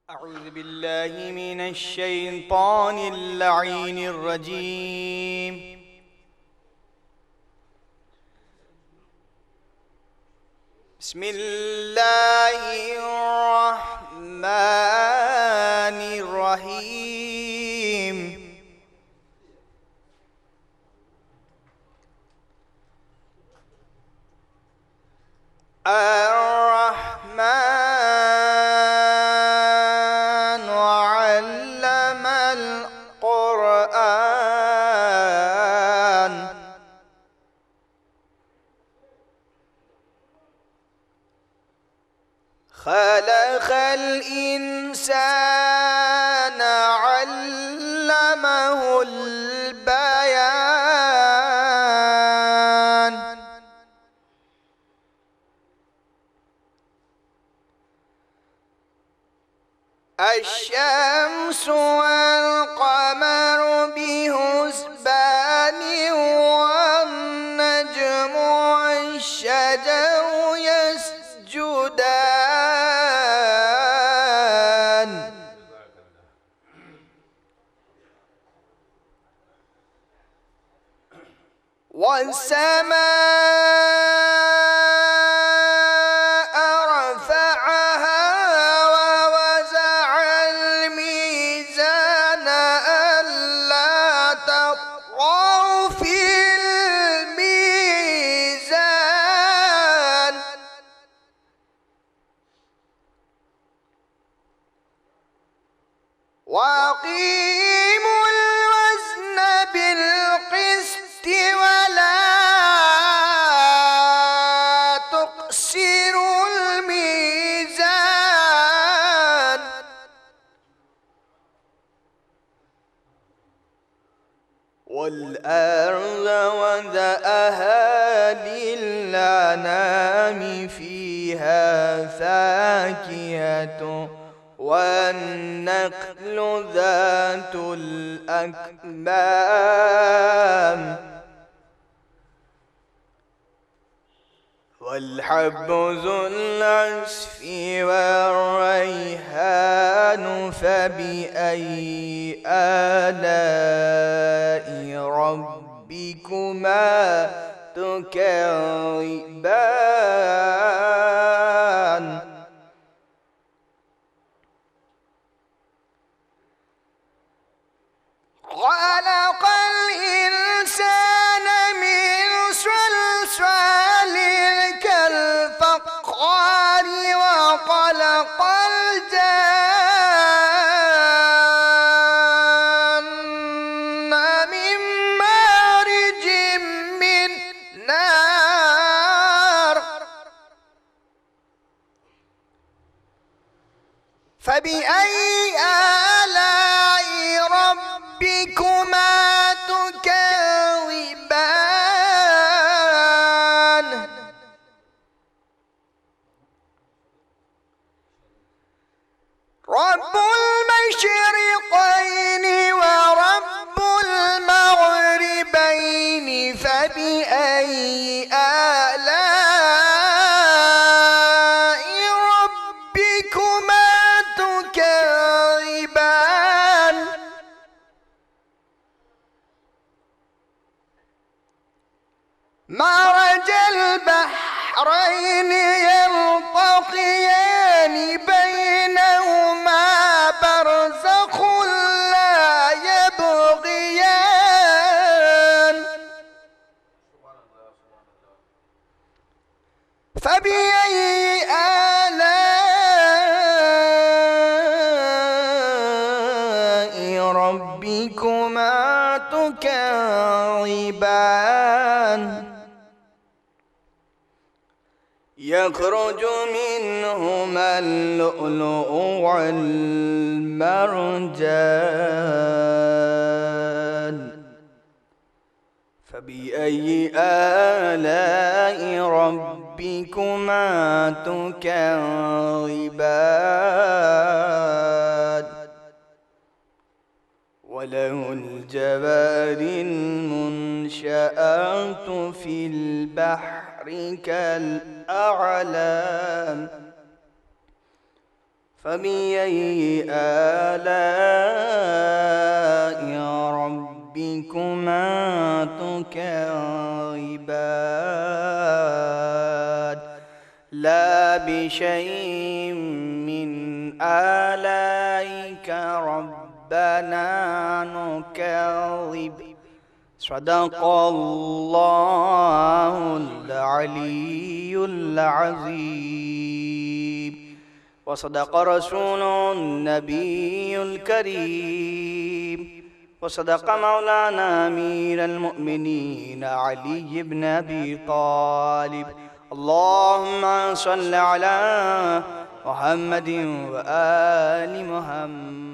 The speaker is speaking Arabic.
أعوذ بالله من الشيطان اللعين الرجيم. بسم الله الرحمن الرحيم. الرحمن علم القرآن خلق الإنسان علمه البيان. الشمس والقمر بحسبان والنجم والشجر يسجدان والسماء رفعها ووزع الميزان ألا تطغوا في الميزان وأقيموا الوزن بالقسط ولا تخسروا الميزان والأرض وضعها للأنام فيها فاكهة والنخل ذات الأكمام والحب ذو العصف والريحان فبأي آلاء ربكما تكذبان خلق الإنسان من صلصال كالفخار وخلق الجن من مارج من نار فبأي آلاء ربكما تكذبان رب المشرقين ورب المغربين فبأي آلاء ربكما تكذبان مرج البحرين يلتقيان بينهما برزخ لا يبغيان فبأي آلاء ربكما تكذبان يخرج منهما اللؤلؤ والمرجان فبأي آلاء ربكما تكذبان وله الجوار المنشآت في البحر كالأعلام فبأي آلاء ربكما تكذبان لا بشيء من آلائك ربنا نكذب صدق الله العلي العظيم وصدق رسول النبي الكريم وصدق مولانا أمير المؤمنين علي بن أبي طالب اللهم صل على محمد وآل محمد